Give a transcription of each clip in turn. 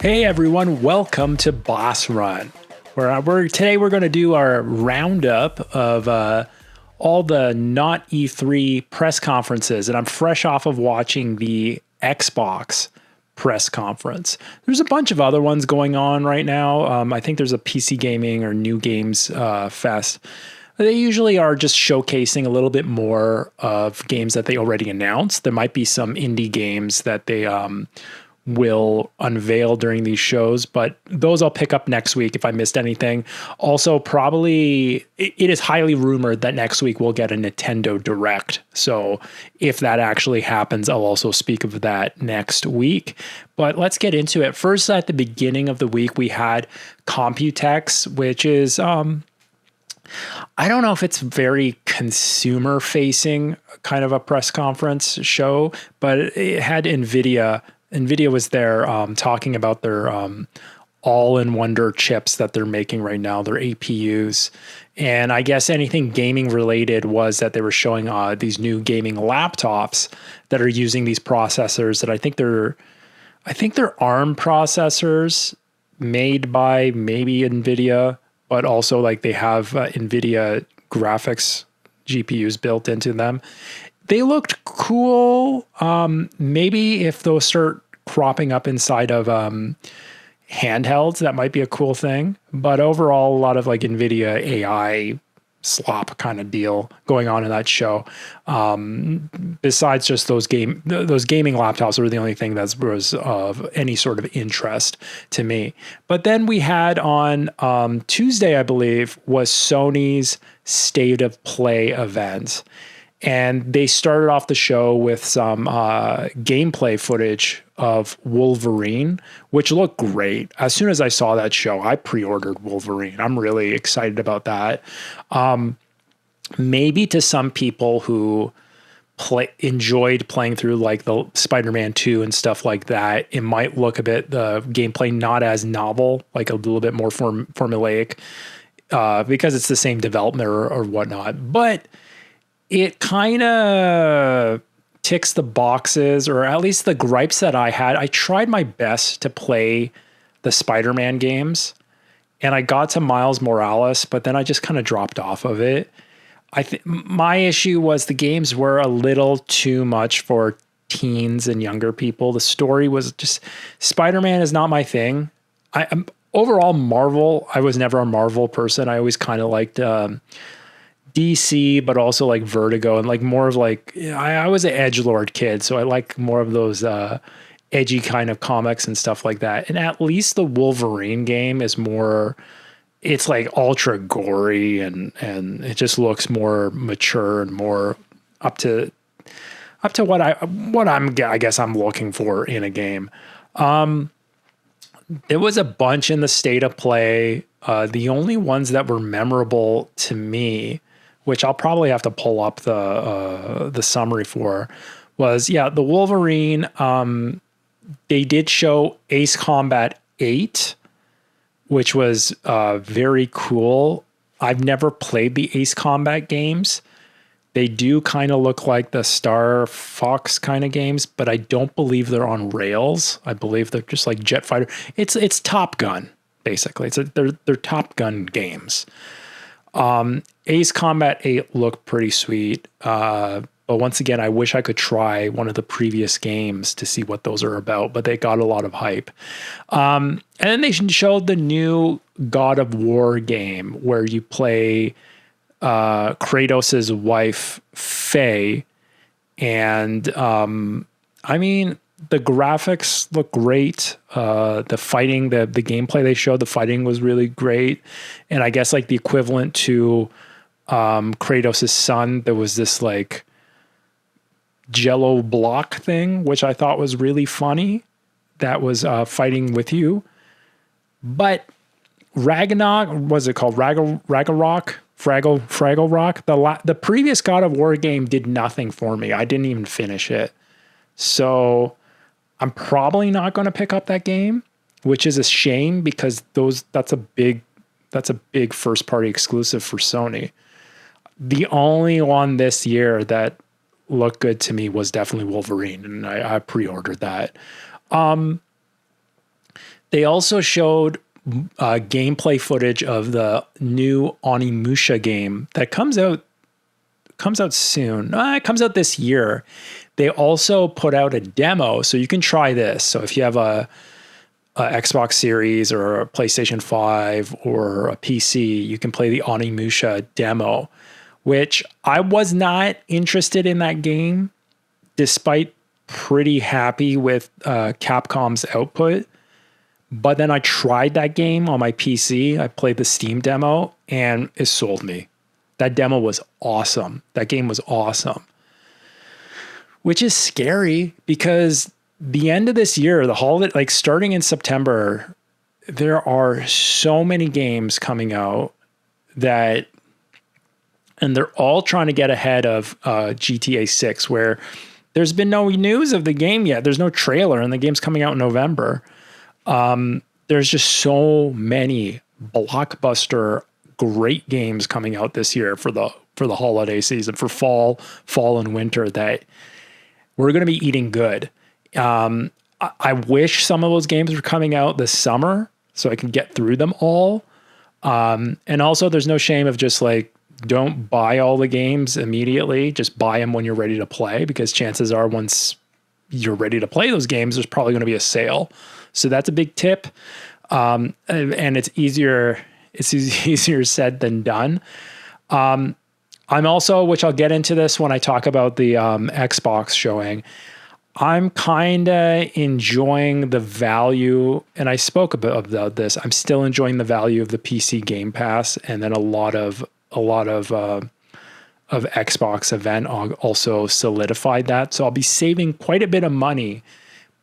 Hey everyone, welcome to Boss Run. Today we're going to do our roundup of all the Not-E3 press conferences, and I'm fresh off of watching the Xbox press conference. There's a bunch of other ones going on right now. I think there's a PC gaming or new games fest. They usually are just showcasing a little bit more of games that they already announced. There might be some indie games that they will unveil during these shows, but those I'll pick up next week if I missed anything. Also, probably it is highly rumored that next week we'll get a Nintendo Direct. So if that actually happens, I'll also speak of that next week. But let's get into it. First, at the beginning of the week, we had Computex, which is I don't know if it's very consumer facing kind of a press conference show, but it had Nvidia. Nvidia was there talking about their all-in-wonder chips that they're making right now, their APUs. And I guess anything gaming related was that they were showing these new gaming laptops that are using these processors that I think they're ARM processors made by maybe Nvidia, but also like they have Nvidia graphics GPUs built into them. They looked cool. Maybe if those start cropping up inside of handhelds, that might be a cool thing. But overall, a lot of like Nvidia AI slop kind of deal going on in that show. Besides just those gaming laptops were the only thing that was of any sort of interest to me. But then we had on Tuesday, I believe, was Sony's State of Play event. And they started off the show with some gameplay footage of Wolverine, which looked great. As soon as I saw that show, I pre-ordered Wolverine. I'm really excited about that. Maybe to some people who enjoyed playing through like the Spider-Man 2 and stuff like that, it might look the gameplay not as novel, like a little bit more formulaic, because it's the same developer or whatnot. But it kind of ticks the boxes, or at least the gripes that I had. I tried my best to play the Spider-Man games, and I got to Miles Morales, but then I just kind of dropped off of it. My issue was the games were a little too much for teens and younger people. The story was just, Spider-Man is not my thing. I'm overall Marvel. I was never a Marvel person. I always kind of liked DC, but also like Vertigo and like more of like, I was an edgelord kid, so I like more of those edgy kind of comics and stuff like that. And at least the Wolverine game is more, it's like ultra gory and it just looks more mature and more up to what I guess I'm looking for in a game. There was a bunch in the State of Play. The only ones that were memorable to me, which I'll probably have to pull up the summary for, was the Wolverine. They did show Ace Combat 8, which was very cool. I've never played the Ace Combat games. They do kind of look like the Star Fox kind of games, but I don't believe they're on rails. I believe they're just like jet fighter. It's Top Gun, basically. They're Top Gun games. Ace Combat 8 looked pretty sweet. But once again, I wish I could try one of the previous games to see what those are about, but they got a lot of hype. And then they showed the new God of War game where you play Kratos' wife, Faye. And I mean, the graphics look great. The fighting, the gameplay they showed, the fighting was really great. And I guess like the equivalent to Kratos' son, there was this like jello block thing, which I thought was really funny. That was fighting with you. But Ragnarok, what's it called? Ragnarok? Fraggle Rock? The previous God of War game did nothing for me. I didn't even finish it. So I'm probably not going to pick up that game, which is a shame because that's a big first party exclusive for Sony. The only one this year that looked good to me was definitely Wolverine, and I pre-ordered that. They also showed gameplay footage of the new Onimusha game that comes out soon. It comes out this year. They also put out a demo, so you can try this. So if you have a Xbox Series or a PlayStation 5 or a PC, you can play the Onimusha demo, which I was not interested in that game, despite pretty happy with Capcom's output. But then I tried that game on my PC. I played the Steam demo and it sold me. That demo was awesome. That game was awesome. Which is scary because the end of this year, the holiday, like starting in September, there are so many games coming out and they're all trying to get ahead of GTA 6, where there's been no news of the game yet. There's no trailer and the game's coming out in November. There's just so many blockbuster great games coming out this year for the holiday season, for fall and winter, that we're going to be eating good. I wish some of those games were coming out this summer so I can get through them all. And also there's no shame of just like, don't buy all the games immediately. Just buy them when you're ready to play, because chances are once you're ready to play those games, there's probably going to be a sale. So that's a big tip. And it's easier said than done. I'm also, which I'll get into this when I talk about the Xbox showing, I'm kind of enjoying the value, and I spoke about this. I'm still enjoying the value of the PC Game Pass, and then a lot of Xbox event also solidified that. So I'll be saving quite a bit of money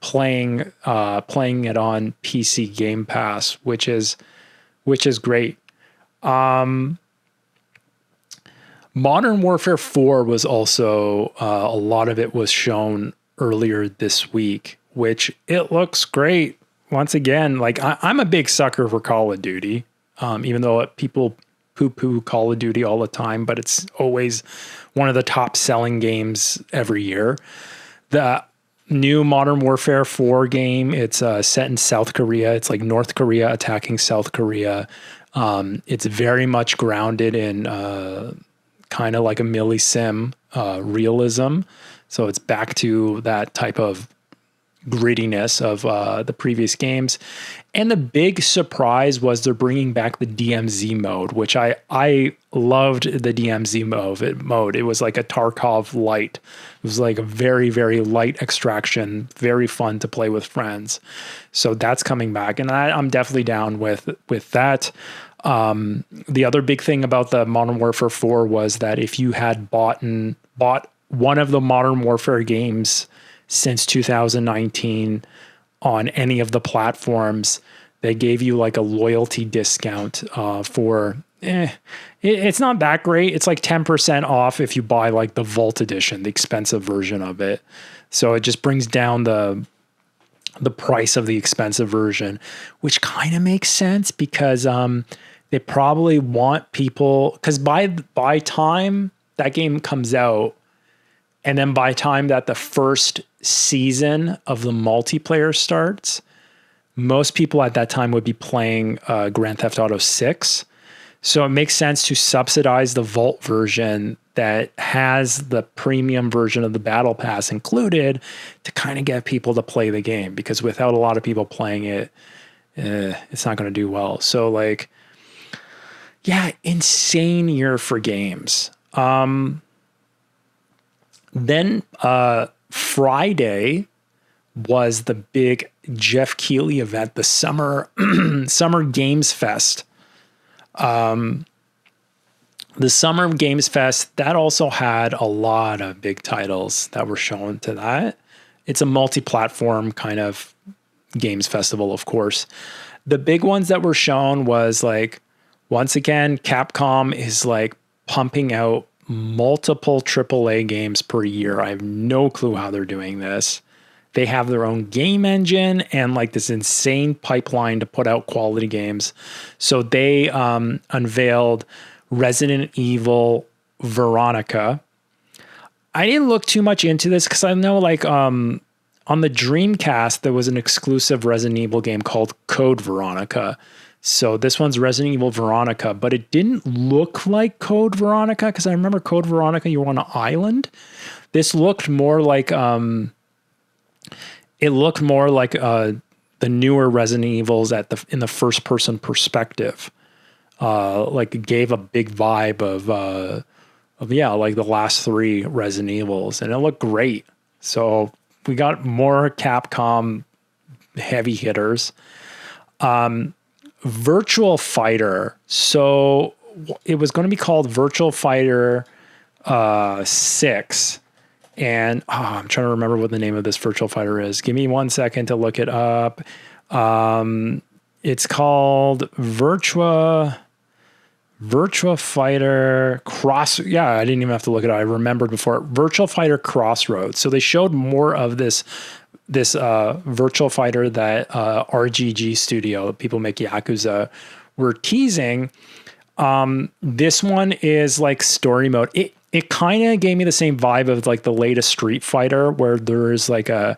playing it on PC Game Pass, which is great. Modern Warfare 4 was also a lot of it was shown earlier this week, which it looks great. Once again, like I'm a big sucker for Call of Duty, even though people poo-poo Call of Duty all the time, but it's always one of the top selling games every year. The new Modern Warfare 4 game, it's set in South Korea. It's like North Korea attacking South Korea. It's very much grounded in kind of like a milli-sim realism. So it's back to that type of grittiness of the previous games. And the big surprise was they're bringing back the DMZ mode, which I loved the DMZ mode. It was like a Tarkov light. It was like a very, very light extraction, very fun to play with friends. So that's coming back, and I'm definitely down with that. The other big thing about the Modern Warfare 4 was that if you had bought one of the Modern Warfare games since 2019 on any of the platforms, they gave you like a loyalty discount for it's not that great. It's like 10% off if you buy like the Vault Edition, the expensive version of it. So it just brings down the price of the expensive version, which kind of makes sense because they probably want people, because by time that game comes out, and then by time that the first season of the multiplayer starts, most people at that time would be playing Grand Theft Auto 6. So it makes sense to subsidize the Vault version that has the premium version of the Battle Pass included to kind of get people to play the game, because without a lot of people playing it, it's not going to do well. So like, yeah, insane year for games. Then Friday was the big Jeff Keighley event, the Summer Games Fest. The Summer Games Fest, that also had a lot of big titles that were shown to that. It's a multi-platform kind of games festival, of course. The big ones that were shown was like, once again, Capcom is like pumping out multiple AAA games per year. I have no clue how they're doing this. They have their own game engine and like this insane pipeline to put out quality games. So they unveiled Resident Evil Veronica. I didn't look too much into this because I know like on the Dreamcast, there was an exclusive Resident Evil game called Code Veronica. So this one's Resident Evil Veronica, but it didn't look like Code Veronica because I remember Code Veronica, you were on an island. This looked more like the newer Resident Evils in the first person perspective. Like it gave a big vibe of like the last 3 Resident Evils, and it looked great. So we got more Capcom heavy hitters. Virtual Fighter. So it was going to be called Virtual Fighter 6. And I'm trying to remember what the name of this Virtual Fighter is. Give me 1 second to look it up. It's called Virtua Fighter Cross. Yeah, I didn't even have to look it up. I remembered before. Virtual Fighter Crossroads. So they showed more of this Virtual Fighter that RGG Studio, people make Yakuza, were teasing. This one is like story mode. It kind of gave me the same vibe of like the latest Street Fighter, where there is like an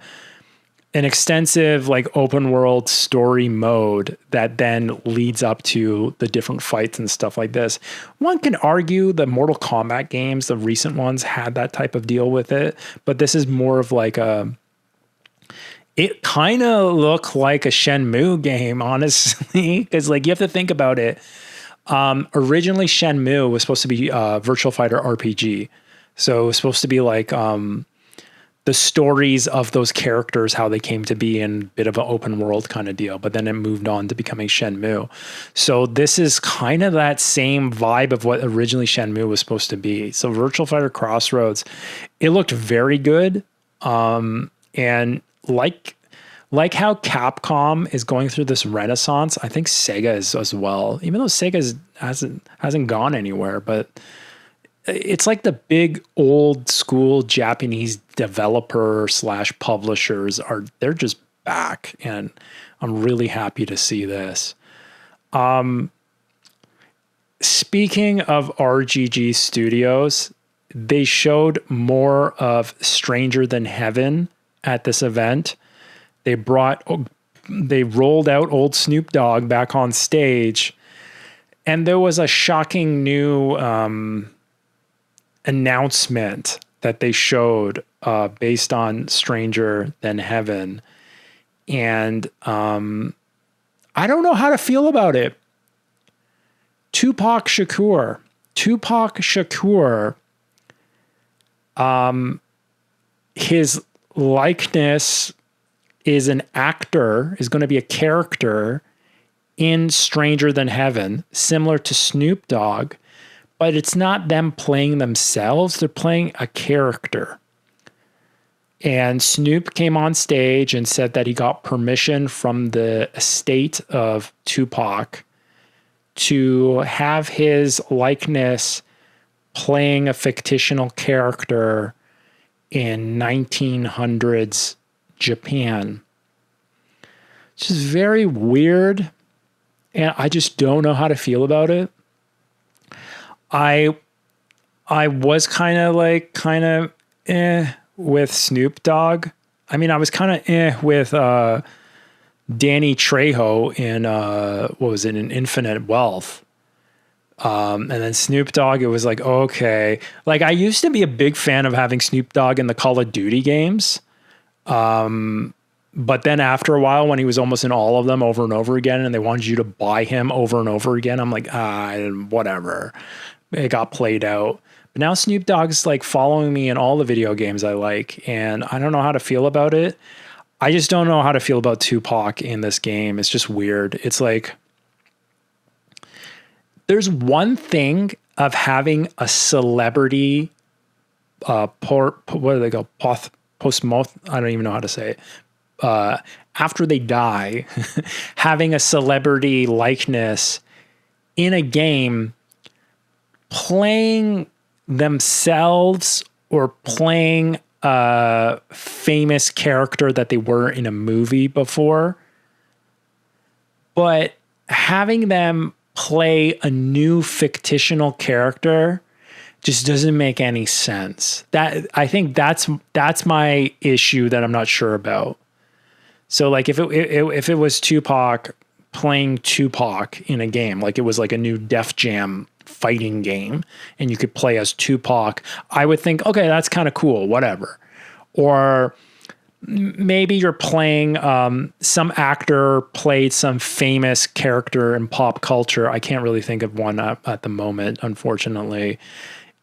extensive like open world story mode that then leads up to the different fights and stuff like this. One can argue the Mortal Kombat games, the recent ones, had that type of deal with it, but this is more of like it kind of looked like a Shenmue game, honestly, because like you have to think about it. Originally, Shenmue was supposed to be Virtual Fighter RPG. So it was supposed to be like the stories of those characters, how they came to be, in a bit of an open world kind of deal. But then it moved on to becoming Shenmue. So this is kind of that same vibe of what originally Shenmue was supposed to be. So Virtual Fighter Crossroads, it looked very good. And like how Capcom is going through this renaissance, I think Sega is as well. Even though Sega hasn't gone anywhere, but it's like the big old school Japanese developer / publishers they're just back, and I'm really happy to see this. Speaking of RGG Studios, they showed more of Stranger Than Heaven at this event. They rolled out old Snoop Dogg back on stage, and there was a shocking new announcement that they showed based on Stranger Than Heaven. And I don't know how to feel about it. Tupac Shakur, his likeness is an actor, is going to be a character in Stranger Than Heaven, similar to Snoop Dogg, but it's not them playing themselves. They're playing a character. And Snoop came on stage and said that he got permission from the estate of Tupac to have his likeness playing a fictional character in 1900s Japan. It's just very weird, and I just don't know how to feel about it. I was kind of with Snoop Dogg. I mean, I was kind of with Danny Trejo in in Infinite Wealth. And then Snoop Dogg, it was like, okay. Like, I used to be a big fan of having Snoop Dogg in the Call of Duty games. But then after a while, when he was almost in all of them over and over again, and they wanted you to buy him over and over again, I'm like, whatever. It got played out. But now Snoop Dogg's like following me in all the video games I like, and I don't know how to feel about it. I just don't know how to feel about Tupac in this game. It's just weird. It's like, there's one thing of having a celebrity, what do they go? Post-mortem, I don't even know how to say it. After they die, having a celebrity likeness in a game, playing themselves or playing a famous character that they were in a movie before, but having them play a new fictional character just doesn't make any sense. I think that's my issue that I'm not sure about. So like if it was Tupac playing Tupac in a game, like it was like a new Def Jam fighting game and you could play as Tupac, I would think, okay, that's kind of cool, whatever. Or maybe you're playing some actor played some famous character in pop culture. I can't really think of one at the moment, unfortunately.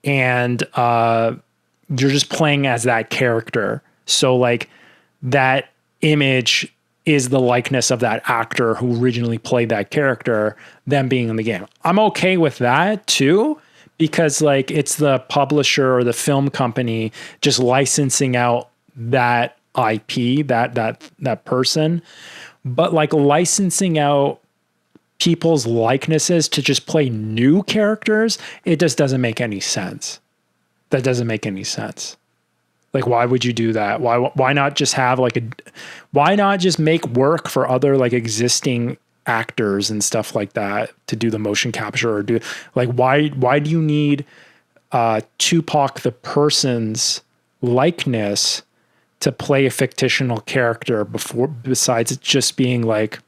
And you're just playing as that character. So like that image is the likeness of that actor who originally played that character, them being in the game. I'm okay with that too, because like it's the publisher or the film company just licensing out that IP, that person. But like licensing out people's likenesses to just play new characters, it just doesn't make any sense. That doesn't make any sense. Like, why would you do that? Why not just have like why not just make work for other like existing actors and stuff like that to do the motion capture or do like, why do you need Tupac the person's likeness to play a fictional character besides it just being like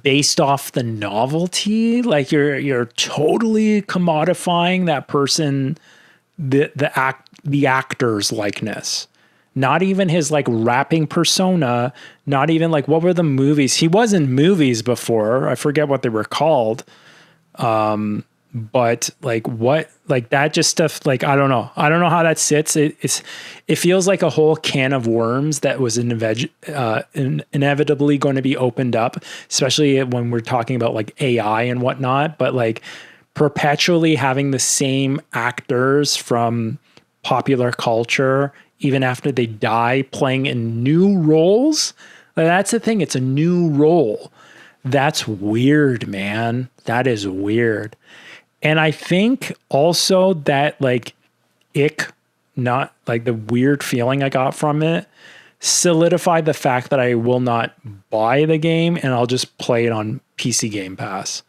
based off the novelty? Like you're totally commodifying that person, the actor's likeness, not even his like rapping persona, not even like, what were the movies? He was in movies before. I forget what they were called. But like what, like that just stuff, like, I don't know how that sits. It feels like a whole can of worms that was inevitably going to be opened up, especially when we're talking about like AI and whatnot, but like perpetually having the same actors from popular culture, even after they die, playing in new roles. Like, that's the thing. It's a new role. That's weird, man. That is weird. And I think also that like not like the weird feeling I got from it solidified the fact that I will not buy the game and I'll just play it on PC Game Pass.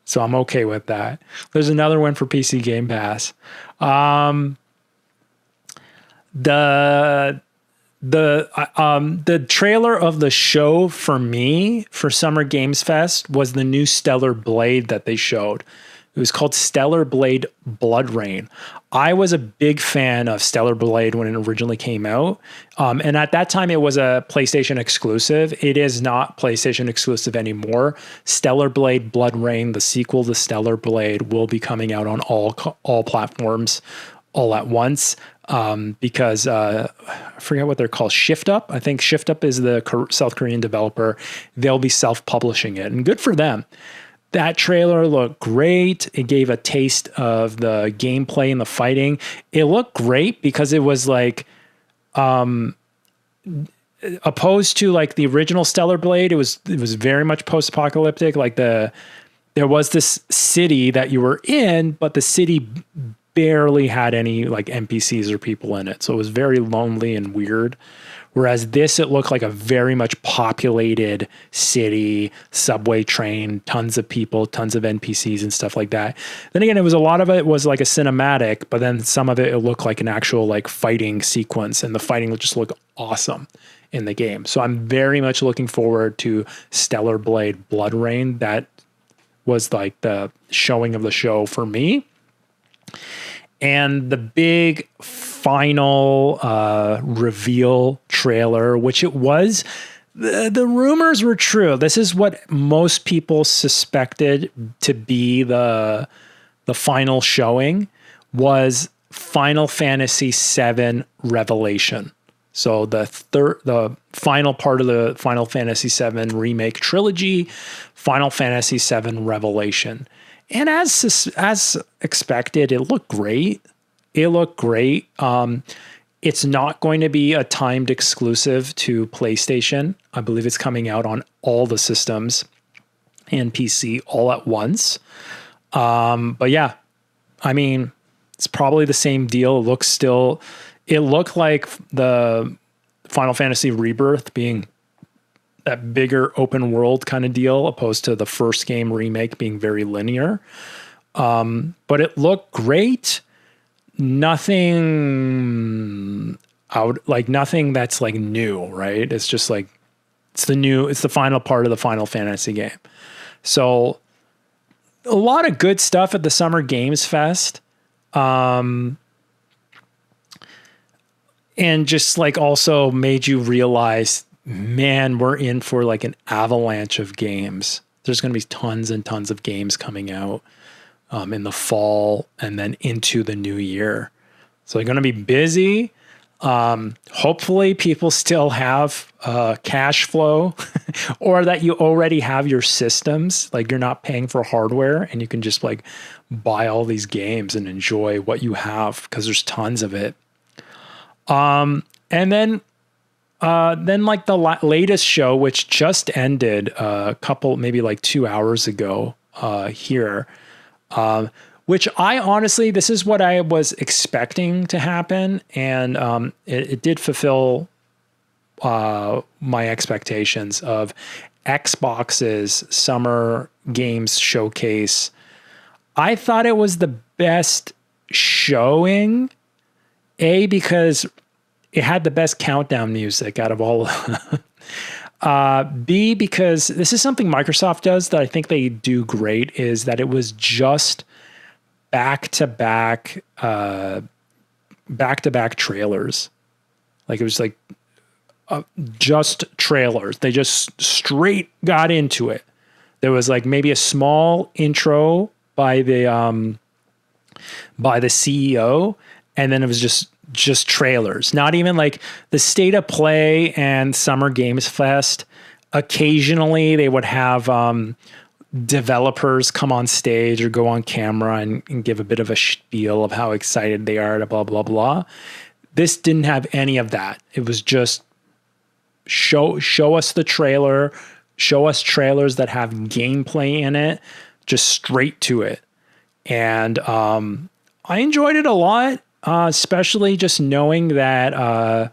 So I'm okay with that. There's another one for PC Game Pass. The trailer of the show for me for Summer Games Fest was the new Stellar Blade that they showed. It was called Stellar Blade Blood Rain. I was a big fan of Stellar Blade when it originally came out. And at that time, it was a PlayStation exclusive. It is not PlayStation exclusive anymore. Stellar Blade Blood Rain, the sequel to Stellar Blade, will be coming out on all platforms all at once. Because I forget what they're called. Shift Up. I think Shift Up is the South Korean developer. They'll be self-publishing it, and good for them. That trailer looked great. It gave a taste of the gameplay and the fighting. It looked great because it was like, opposed to like the original Stellar Blade, it was very much post-apocalyptic. Like there was this city that you were in, but the city barely had any like NPCs or people in it. So it was very lonely and weird. Whereas this, it looked like a very much populated city, subway train, tons of people, tons of NPCs and stuff like that. Then again, a lot of it was like a cinematic, but then some of it looked like an actual like fighting sequence, and the fighting would just look awesome in the game. So I'm very much looking forward to Stellar Blade Blood Rain. That was like the showing of the show for me. And the big final reveal trailer, which it was, the rumors were true. This is what most people suspected to be the final showing, was Final Fantasy VII Revelation. So the final part of the Final Fantasy VII remake trilogy, Final Fantasy VII Revelation. And as expected, it looked great. It's not going to be a timed exclusive to PlayStation. I believe it's coming out on all the systems and PC all at once. But yeah, I mean, it's probably the same deal. It looked like the Final Fantasy Rebirth being that bigger open world kind of deal, opposed to the first game remake being very linear. But it looked great. Nothing nothing that's like new, right? It's just like, it's the final part of the Final Fantasy game. So a lot of good stuff at the Summer Games Fest. And just like also made you realize, man, we're in for like an avalanche of games. There's going to be tons and tons of games coming out in the fall and then into the new year. So they're going to be busy. Hopefully people still have cash flow or that you already have your systems, like you're not paying for hardware and you can just like buy all these games and enjoy what you have, because there's tons of it. And then like the latest show, which just ended maybe like 2 hours ago here, which I honestly, this is what I was expecting to happen. And it did fulfill my expectations of Xbox's Summer Games Showcase. I thought it was the best showing, because it had the best countdown music out of all. B, because this is something Microsoft does that I think they do great, is that it was just back-to-back trailers. Like it was like just trailers. They just straight got into it. There was like maybe a small intro by the CEO, and then it was just trailers. Not even like the State of Play and Summer Games Fest. Occasionally they would have developers come on stage or go on camera and give a bit of a spiel of how excited they are to blah, blah, blah. This didn't have any of that. It was just show us the trailer, show us trailers that have gameplay in it, just straight to it. And I enjoyed it a lot, especially just knowing that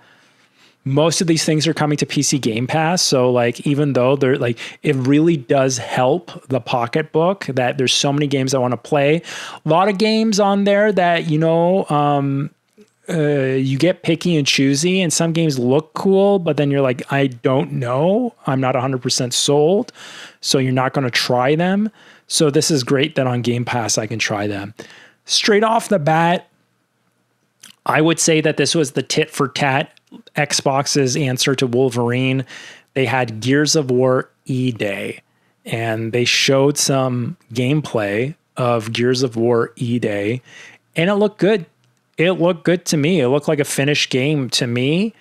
most of these things are coming to PC Game Pass. So like, even though they're like, it really does help the pocketbook that there's so many games I want to play. A lot of games on there that, you get picky and choosy, and some games look cool, but then you're like, I don't know. I'm not 100% sold. So you're not going to try them. So this is great that on Game Pass, I can try them. Straight off the bat, I would say that this was the tit for tat Xbox's answer to Wolverine. They had Gears of War E-Day, and they showed some gameplay of Gears of War E-Day, and it looked good. It looked good to me. It looked like a finished game to me.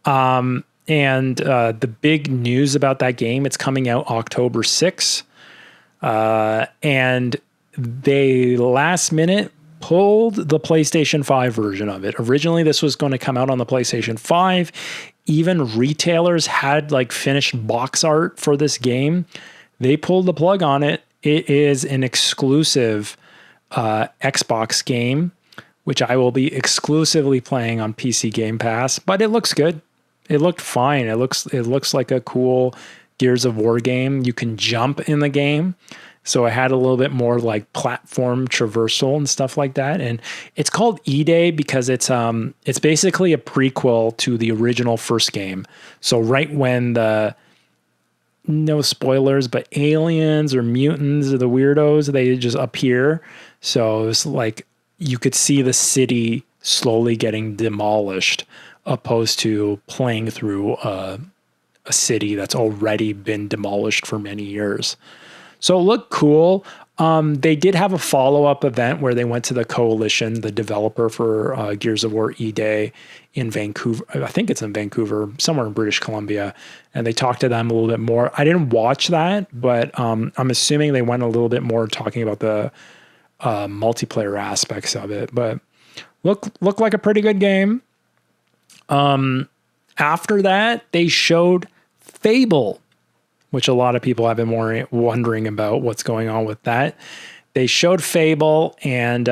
And the big news about that game, it's coming out October 6th. And they last minute pulled the PlayStation 5 version of it. Originally, this was going to come out on the PlayStation 5. Even retailers had like finished box art for this game. They pulled the plug on it. It is an exclusive Xbox game, which I will be exclusively playing on PC Game Pass, but it looks good. It looked fine. It looks like a cool Gears of War game. You can jump in the game. So I had a little bit more like platform traversal and stuff like that. And it's called E-Day because it's basically a prequel to the original first game. So right when no spoilers, but aliens or mutants or the weirdos, they just appear. So it's like you could see the city slowly getting demolished, opposed to playing through a city that's already been demolished for many years. So it looked cool. They did have a follow-up event where they went to the Coalition, the developer for Gears of War E-Day in Vancouver. I think it's in Vancouver, somewhere in British Columbia. And they talked to them a little bit more. I didn't watch that, but I'm assuming they went a little bit more talking about the multiplayer aspects of it. But looked like a pretty good game. After that, they showed Fable, which a lot of people have been wondering about what's going on with that. They showed Fable, and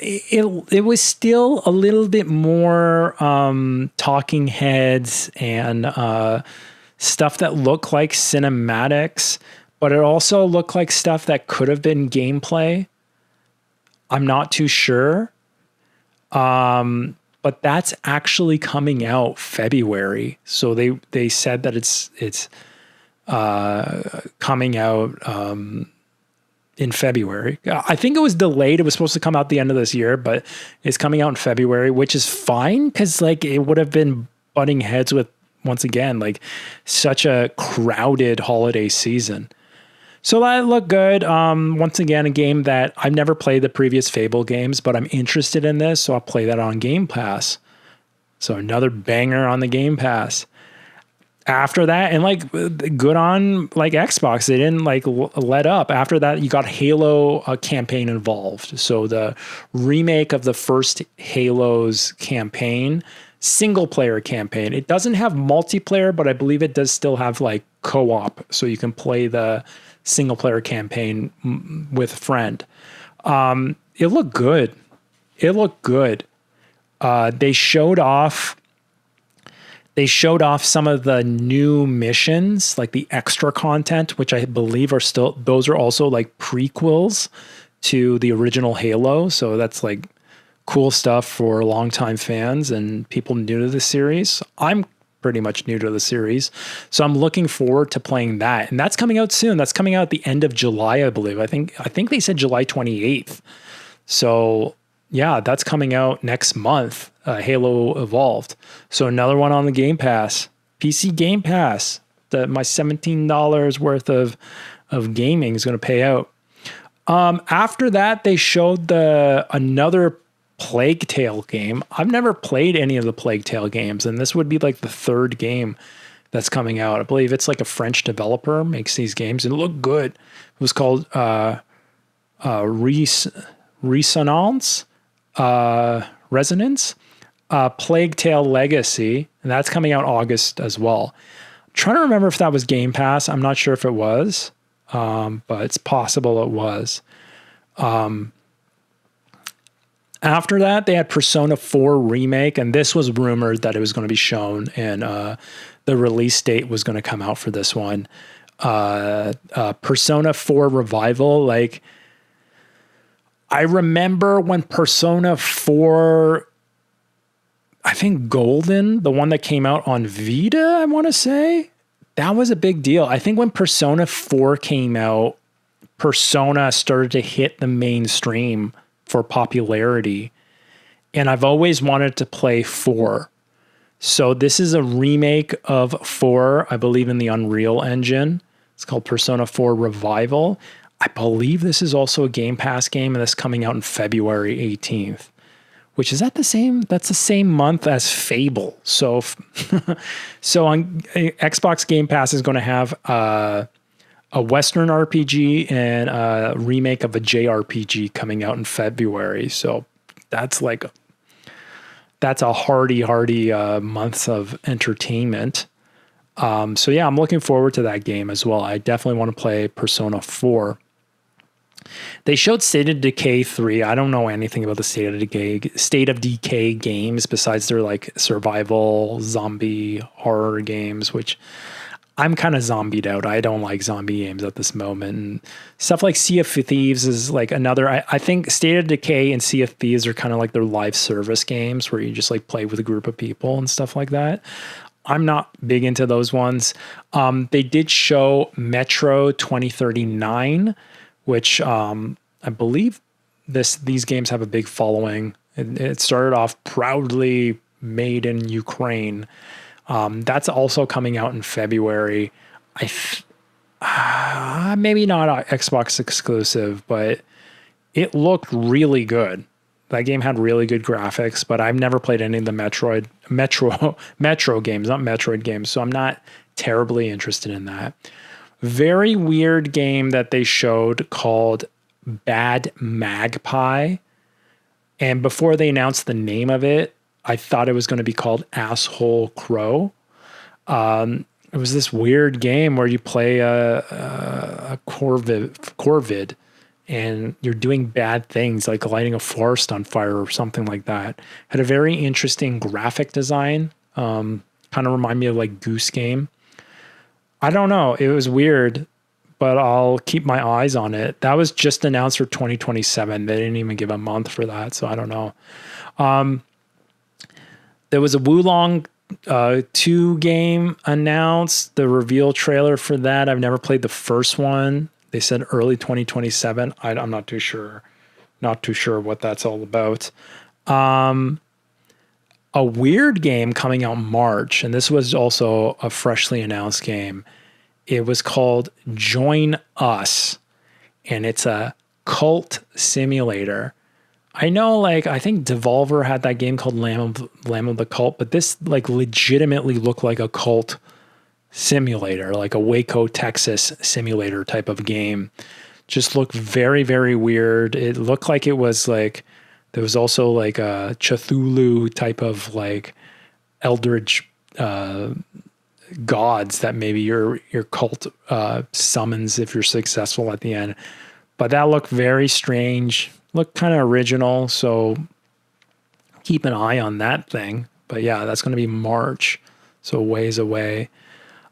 it was still a little bit more talking heads and stuff that looked like cinematics, but it also looked like stuff that could have been gameplay. I'm not too sure. But that's actually coming out February. So they said that it's coming out in February. I think it was delayed. It was supposed to come out the end of this year, but it's coming out in February, which is fine because like it would have been butting heads with, once again, like such a crowded holiday season. So that looked good. Once again, a game that I've never played the previous Fable games, but I'm interested in this, so I'll play that on Game Pass. So another banger on the Game Pass. After that, and like good on like Xbox, they didn't like let up. After that, you got Halo campaign involved. So the remake of the first Halo's campaign, single player campaign. It doesn't have multiplayer, but I believe it does still have like co-op, so you can play the single player campaign with a friend. It looked good. It looked good. They showed off some of the new missions, like the extra content, which I believe are still, those are also like prequels to the original Halo. So that's like cool stuff for longtime fans and people new to the series. I'm pretty much new to the series, so I'm looking forward to playing that. And that's coming out soon. That's coming out at the end of July, I believe. I think they said July 28th. So yeah, that's coming out next month. Halo Evolved. So another one on the Game Pass, PC Game Pass. My $17 worth of gaming is going to pay out. After that, they showed another Plague Tale game. I've never played any of the Plague Tale games, and this would be like the third game that's coming out. I believe it's like a French developer makes these games, and it looked good. It was called Resonance, Plague Tale Legacy, and that's coming out August as well. I'm trying to remember if that was Game Pass. I'm not sure if it was, but it's possible it was. After that, they had Persona 4 Remake, and this was rumored that it was going to be shown, and the release date was going to come out for this one. Persona 4 Revival, like, I remember when Persona 4, I think Golden, the one that came out on Vita, I want to say, that was a big deal. I think when Persona 4 came out, Persona started to hit the mainstream for popularity, and I've always wanted to play 4. So this is a remake of 4, I believe, in the Unreal Engine. It's called Persona 4 Revival. I believe this is also a Game Pass game, and that's coming out in February 18th, which is that's the same month as Fable. So, so on Xbox Game Pass is going to have a Western RPG and a remake of a JRPG coming out in February. So that's a hearty months of entertainment. So yeah, I'm looking forward to that game as well. I definitely want to play Persona 4. They showed State of Decay 3. I don't know anything about the State of Decay games besides their like survival zombie horror games, which I'm kind of zombied out. I don't like zombie games at this moment. And stuff like Sea of Thieves is like another, I think State of Decay and Sea of Thieves are kind of like their live service games where you just like play with a group of people and stuff like that. I'm not big into those ones. They did show Metro 2039, which I believe these games have a big following. It started off proudly made in Ukraine. That's also coming out in February. Maybe not Xbox exclusive, but it looked really good. That game had really good graphics, but I've never played any of the Metro games, not Metroid games, so I'm not terribly interested in that. Very weird game that they showed called Bad Magpie. And before they announced the name of it, I thought it was going to be called Asshole Crow. It was this weird game where you play a corvid and you're doing bad things like lighting a forest on fire or something like that. Had a very interesting graphic design. Kind of remind me of like Goose Game. I don't know. It was weird, but I'll keep my eyes on it. That was just announced for 2027. They didn't even give a month for that, so I don't know. There was a Wulong 2 game announced, the reveal trailer for that. I've never played the first one. They said early 2027. I'm not too sure. Not too sure what that's all about. A weird game coming out in March, and this was also a freshly announced game. It was called Join Us, and it's a cult simulator. I know, like, I think Devolver had that game called Lamb of the Cult, but this, like, legitimately looked like a cult simulator, like a Waco, Texas simulator type of game. Just looked very, very weird. It looked like it was, like, there was also, like, a Cthulhu type of, like, eldritch gods that maybe your cult summons if you're successful at the end. But that looked very strange. Looked kind of original, so keep an eye on that thing. But yeah, that's going to be March, so ways away.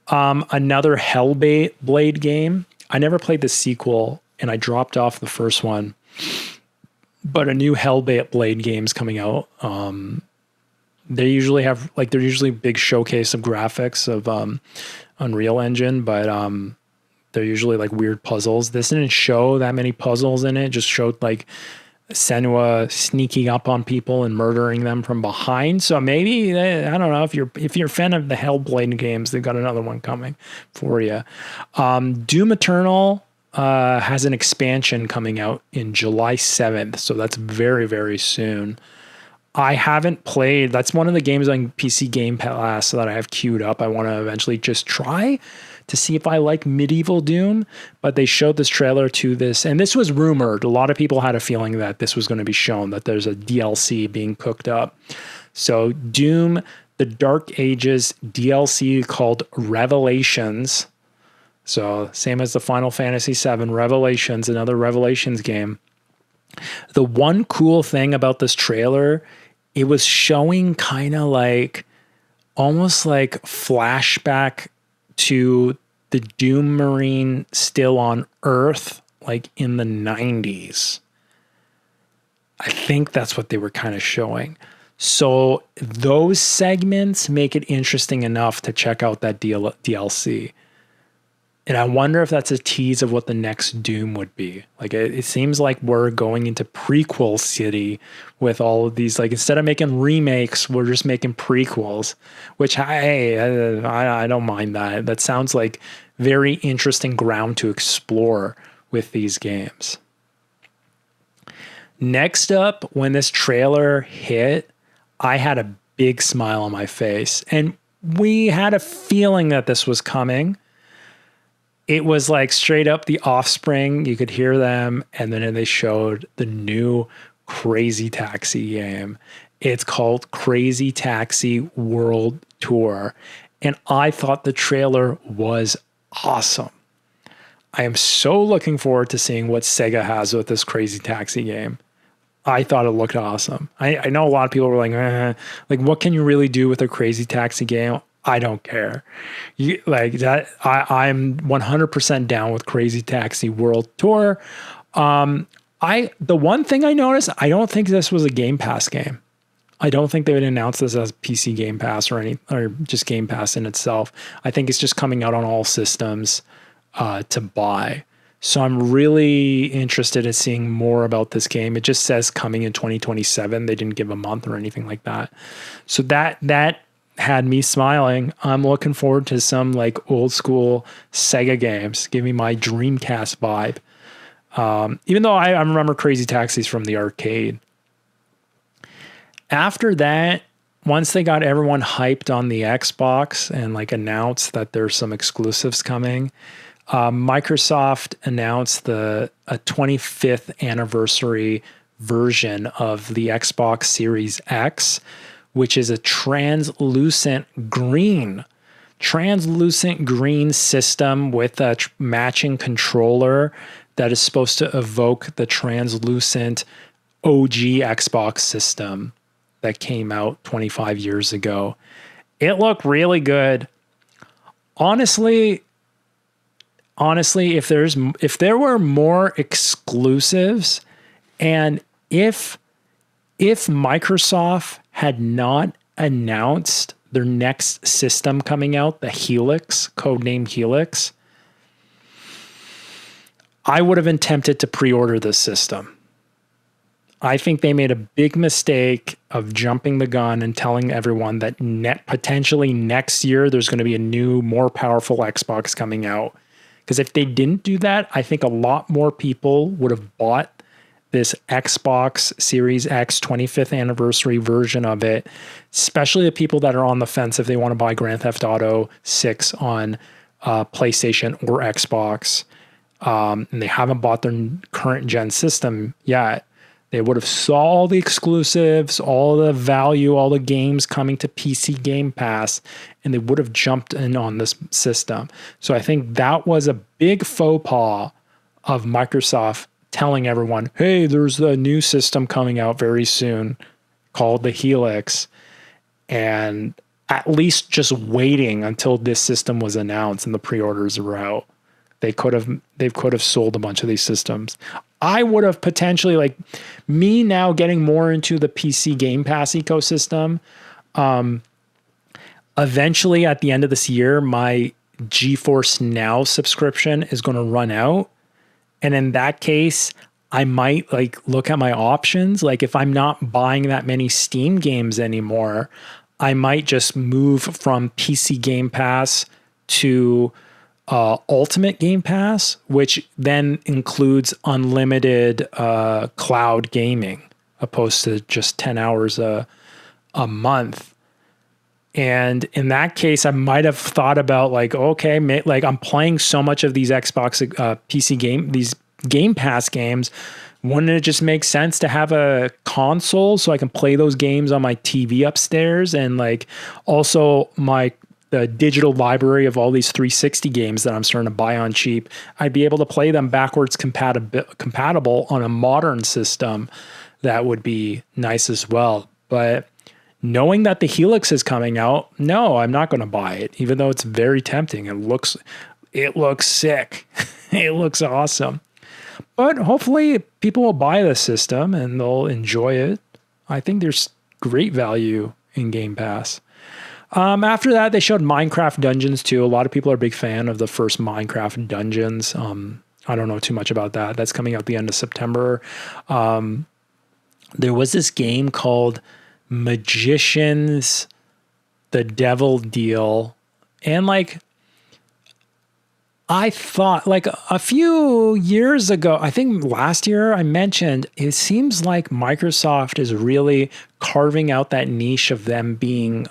Another Hellblade game. I never played the sequel, and I dropped off the first one. But a new Hellblade game's coming out. They usually have, like, they're usually big showcase of graphics of Unreal Engine, but they're usually like weird puzzles. This didn't show that many puzzles in it. Just showed like Senua sneaking up on people and murdering them from behind. So maybe, I don't know, if you're a fan of the Hellblade games, they've got another one coming for you. Doom Eternal has an expansion coming out in July 7th. So that's very, very soon. I haven't played. That's one of the games on PC Game Pass that I have queued up. I want to eventually just try to see if I like medieval Doom, but they showed this trailer to this, and this was rumored. A lot of people had a feeling that this was going to be shown, that there's a DLC being cooked up. So Doom, the Dark Ages DLC called Revelations. So same as the Final Fantasy VII, Revelations, another Revelations game. The one cool thing about this trailer, it was showing kind of like, almost like flashback to the Doom Marine still on Earth, like in the 90s. I think that's what they were kind of showing. So those segments make it interesting enough to check out that DLC. And I wonder if that's a tease of what the next Doom would be. Like, it seems like we're going into prequel city with all of these. Like, instead of making remakes, we're just making prequels, which, hey, I don't mind that. That sounds like very interesting ground to explore with these games. Next up, when this trailer hit, I had a big smile on my face. And we had a feeling that this was coming. It was like straight up The Offspring. You could hear them. And then they showed the new Crazy Taxi game. It's called Crazy Taxi World Tour. And I thought the trailer was awesome. I am so looking forward to seeing what Sega has with this Crazy Taxi game. I thought it looked awesome. I know a lot of people were like, what can you really do with a Crazy Taxi game? I don't care. Like that, I'm 100% down with Crazy Taxi World Tour. The one thing I noticed, I don't think this was a Game Pass game. I don't think they would announce this as PC Game Pass or just Game Pass in itself. I think it's just coming out on all systems to buy. So I'm really interested in seeing more about this game. It just says coming in 2027. They didn't give a month or anything like that. So that had me smiling. I'm looking forward to some like old school Sega games. Give me my Dreamcast vibe. Even though I remember Crazy Taxis from the arcade. After that, once they got everyone hyped on the Xbox and like announced that there's some exclusives coming, Microsoft announced a 25th anniversary version of the Xbox Series X, which is a translucent green system with a matching controller that is supposed to evoke the translucent OG Xbox system that came out 25 years ago. It looked really good. Honestly, honestly, if there were more exclusives, and if Microsoft had not announced their next system coming out, the Helix, codename Helix, I would have been tempted to pre-order this system. I think they made a big mistake of jumping the gun and telling everyone that potentially next year there's going to be a new, more powerful Xbox coming out. Because if they didn't do that, I think a lot more people would have bought this Xbox Series X 25th anniversary version of it, especially the people that are on the fence if they want to buy Grand Theft Auto 6 on PlayStation or Xbox, and they haven't bought their current gen system yet. They would have saw all the exclusives, all the value, all the games coming to PC Game Pass, and they would have jumped in on this system. So I think that was a big faux pas of Microsoft telling everyone, hey, there's a new system coming out very soon called the Helix, and at least just waiting until this system was announced and the pre-orders were out. They could have sold a bunch of these systems. I would have potentially, like me now getting more into the PC Game Pass ecosystem. Eventually at the end of this year, my GeForce Now subscription is going to run out. And in that case, I might like look at my options. Like if I'm not buying that many Steam games anymore, I might just move from PC Game Pass to Ultimate Game Pass, which then includes unlimited cloud gaming, opposed to just 10 hours a month. And in that case, I might have thought about like, okay, like I'm playing so much of these Xbox PC these Game Pass games. Wouldn't it just make sense to have a console so I can play those games on my TV upstairs, and like also the digital library of all these 360 games that I'm starting to buy on cheap, I'd be able to play them backwards compatible on a modern system. That would be nice as well. But knowing that the Helix is coming out, no, I'm not going to buy it, even though it's very tempting. It looks sick. It looks awesome. But hopefully people will buy the system and they'll enjoy it. I think there's great value in Game Pass. After that, they showed Minecraft Dungeons too. A lot of people are a big fan of the first Minecraft Dungeons. I don't know too much about that. That's coming out the end of September. There was this game called Magicians, the Devil Deal. And like, I thought like a few years ago, I think last year I mentioned, it seems like Microsoft is really carving out that niche of them being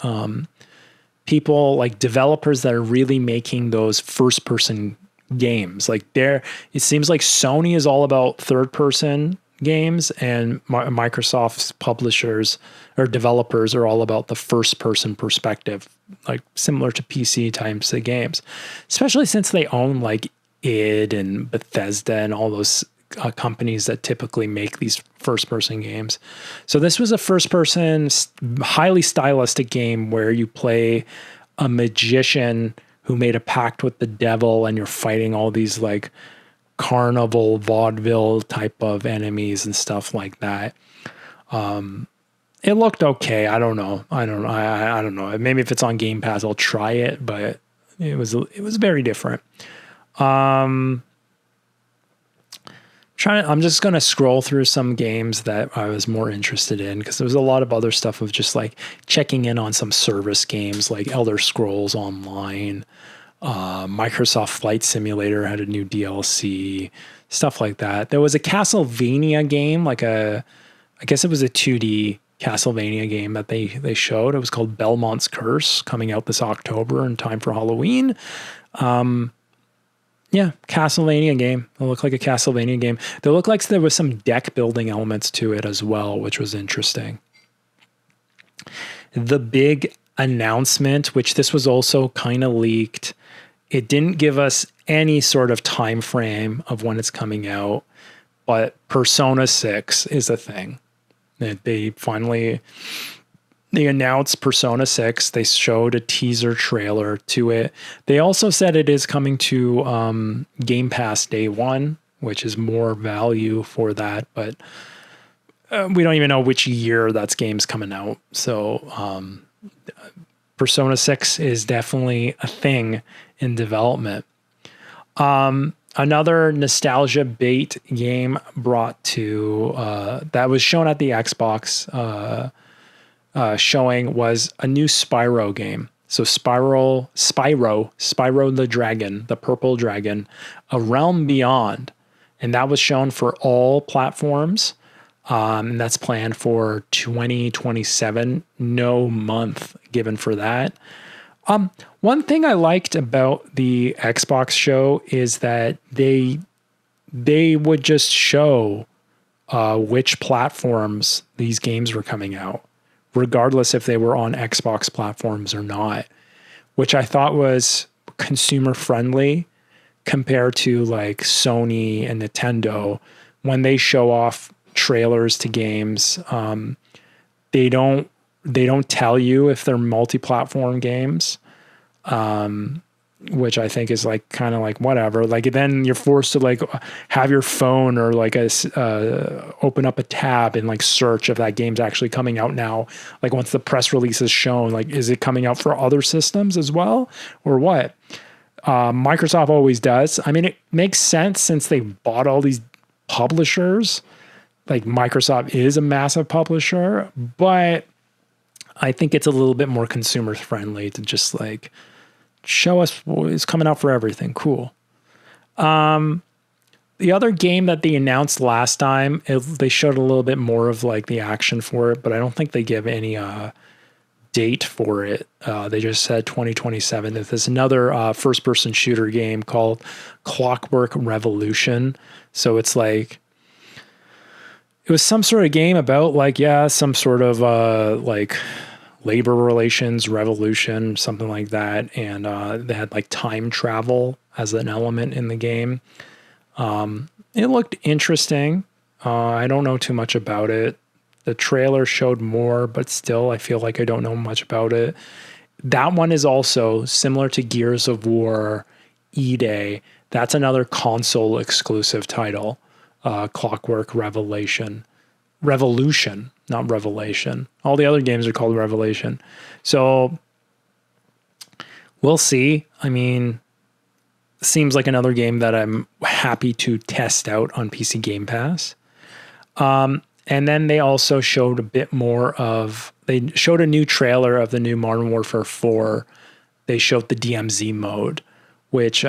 people like developers that are really making those first person games. Like it seems like Sony is all about third person games, and Microsoft's publishers or developers are all about the first person perspective, like similar to PC types of games, especially since they own like id and Bethesda and all those companies that typically make these first person games. So this was a first person, highly stylistic game where you play a magician who made a pact with the devil, and you're fighting all these like carnival vaudeville type of enemies and stuff like that. It looked okay. I don't know. I don't know. Maybe if it's on Game Pass, I'll try it, but it was very different. I'm just going to scroll through some games that I was more interested in, because there was a lot of other stuff of just like checking in on some service games like Elder Scrolls Online. Microsoft Flight Simulator had a new DLC, stuff like that. There was a Castlevania game, I guess it was a 2D Castlevania game that they showed. It was called Belmont's Curse, coming out this October in time for Halloween. Yeah, Castlevania game. It looked like a Castlevania game. It looked like there was some deck building elements to it as well, which was interesting. The big announcement, which this was also kind of leaked, it didn't give us any sort of time frame of when it's coming out, but Persona 6 is a thing. They finally They announced Persona 6. They showed a teaser trailer to it. They also said it is coming to Game Pass day one, which is more value for that. But we don't even know which year that game's coming out. So Persona 6 is definitely a thing in development. Another nostalgia bait game brought to that was shown at the Xbox showing was a new Spyro game. So Spyro the Dragon, the purple dragon, A Realm Beyond. And that was shown for all platforms. And that's planned for 2027. No month given for that. One thing I liked about the Xbox show is that they would just show which platforms these games were coming out, regardless if they were on Xbox platforms or not, which I thought was consumer friendly compared to like Sony and Nintendo. When they show off trailers to games, they don't tell you if they're multi-platform games, which I think is like kind of like whatever. Like then you're forced to like have your phone or like open up a tab and like search if that game's actually coming out now. Like once the press release is shown, like is it coming out for other systems as well or what? Microsoft always does. I mean, it makes sense since they bought all these publishers. Like Microsoft is a massive publisher, but I think it's a little bit more consumer friendly to just like show us what is coming out for everything. Cool. The other game that they announced last time, they showed a little bit more of like the action for it, but I don't think they give any date for it. They just said 2027. There's another first-person shooter game called Clockwork Revolution. So it's like, it was some sort of game about like, some sort of like labor relations revolution, something like that. And they had like time travel as an element in the game. It looked interesting. I don't know too much about it. The trailer showed more, but still I feel like I don't know much about it. That one is also similar to Gears of War E-Day. That's another console exclusive title. Clockwork Revolution, not Revelation. All the other games are called Revelation. So we'll see. I mean, seems like another game that I'm happy to test out on PC Game Pass. And then they also showed they showed a new trailer of the new Modern Warfare 4. They showed the DMZ mode, which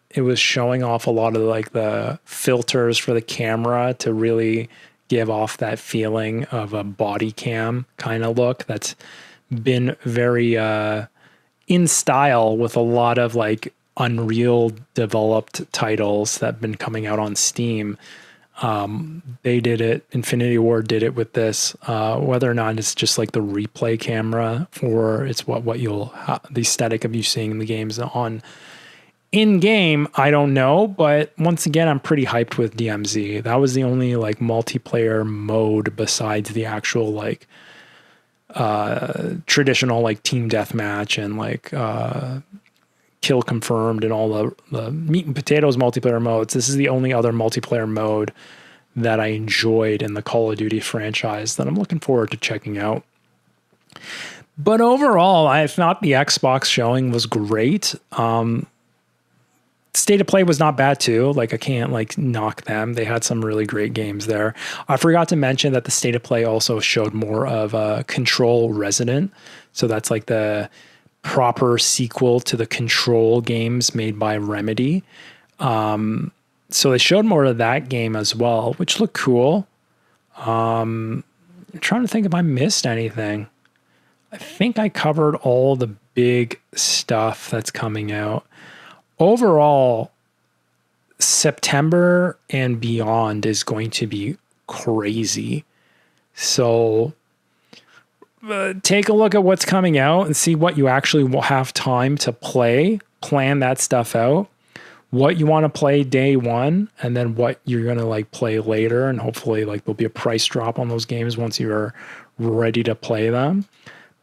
it was showing off a lot of like the filters for the camera to really give off that feeling of a body cam kind of look that's been very in style with a lot of like Unreal developed titles that have been coming out on Steam. They did it. Infinity Ward did it with this. Whether or not it's just like the replay camera or it's what you'll the aesthetic of you seeing the games on in game, I don't know. But once again, I'm pretty hyped with DMZ. That was the only like multiplayer mode besides the actual like traditional like team deathmatch and like kill confirmed and all the meat and potatoes multiplayer modes. This is the only other multiplayer mode that I enjoyed in the Call of Duty franchise that I'm looking forward to checking out. But overall, I thought the Xbox showing was great. State of Play was not bad too. Like I can't like knock them. They had some really great games there. I forgot to mention that the State of Play also showed more of Control Resident. So that's like the proper sequel to the Control games made by Remedy. So they showed more of that game as well, which looked cool. I'm trying to think if I missed anything. I think I covered all the big stuff that's coming out. Overall, September and beyond is going to be crazy. So take a look at what's coming out and see what you actually will have time to play. Plan that stuff out. What you want to play day one, and then what you're going to like play later. And hopefully like there'll be a price drop on those games once you're ready to play them,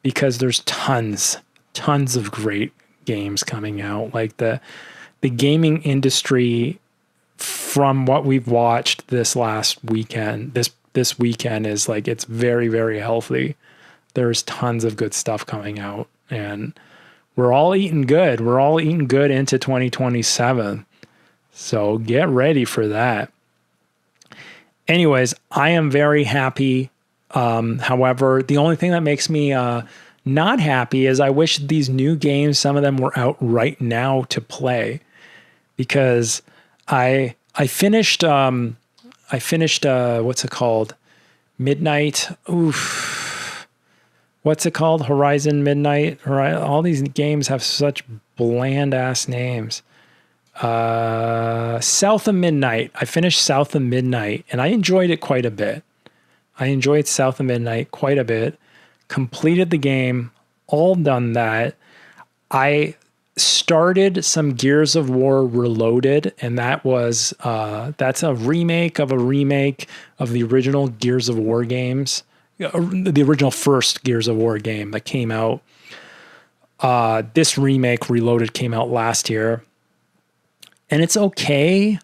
because there's tons of great games coming out. Like the gaming industry, from what we've watched this last weekend, this weekend, is like, it's very, very healthy. There's tons of good stuff coming out, and we're all eating good. We're all eating good into 2027. So get ready for that. Anyways, I am very happy. However, the only thing that makes me not happy is I wish these new games, some of them were out right now to play, because I finished what's it called? Midnight. Oof. What's it called? Horizon Midnight. All these games have such bland ass names. South of Midnight. I finished South of Midnight and I enjoyed it quite a bit. I enjoyed South of Midnight quite a bit. Completed the game. All done that. I started some Gears of War Reloaded, and that was that's a remake of the original Gears of War games. The original first Gears of War game that came out. This remake, Reloaded, came out last year. And it's okay.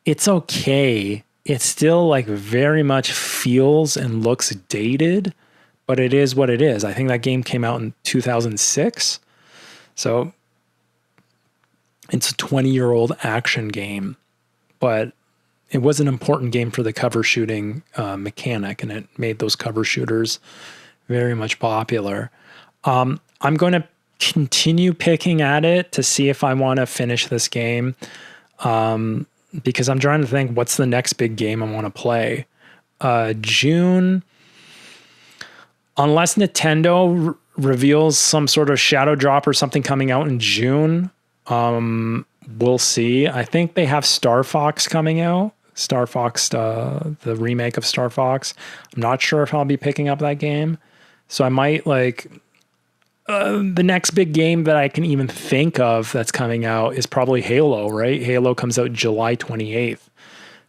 It's okay. It still like very much feels and looks dated, but it is what it is. I think that game came out in 2006. So it's a 20-year-old action game, but it was an important game for the cover shooting mechanic, and it made those cover shooters very much popular. I'm going to continue picking at it to see if I want to finish this game, because I'm trying to think what's the next big game I want to play. June, unless Nintendo reveals some sort of shadow drop or something coming out in June, we'll see. I think they have Star Fox coming out. Star Fox, the remake of Star Fox. I'm not sure if I'll be picking up that game. So I might like... the next big game that I can even think of that's coming out is probably Halo, right? Halo comes out July 28th.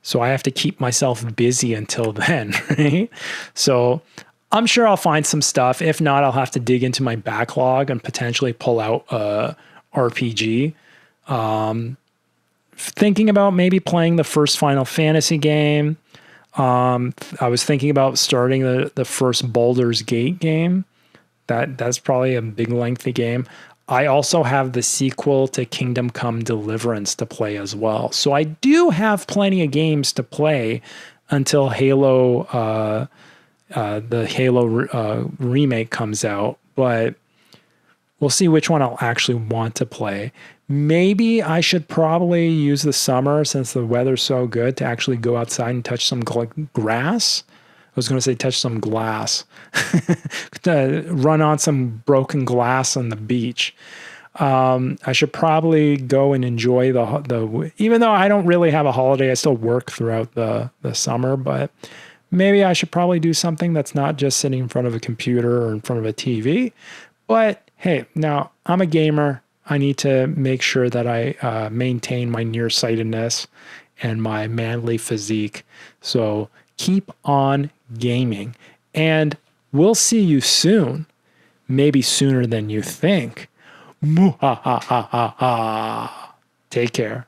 So I have to keep myself busy until then, right? So I'm sure I'll find some stuff. If not, I'll have to dig into my backlog and potentially pull out RPG. Thinking about maybe playing the first Final Fantasy game. I was thinking about starting the first Baldur's Gate game. That's probably a big lengthy game. I also have the sequel to Kingdom Come Deliverance to play as well. So I do have plenty of games to play until Halo, the Halo remake comes out. But we'll see which one I'll actually want to play. Maybe I should probably use the summer, since the weather's so good, to actually go outside and touch some grass. I was going to say touch some glass. To run on some broken glass on the beach. I should probably go and enjoy the even though I don't really have a holiday, I still work throughout the summer, but maybe I should probably do something that's not just sitting in front of a computer or in front of a TV. But hey, now I'm a gamer. I need to make sure that I maintain my nearsightedness and my manly physique. So keep on gaming, and we'll see you soon. Maybe sooner than you think. Take care.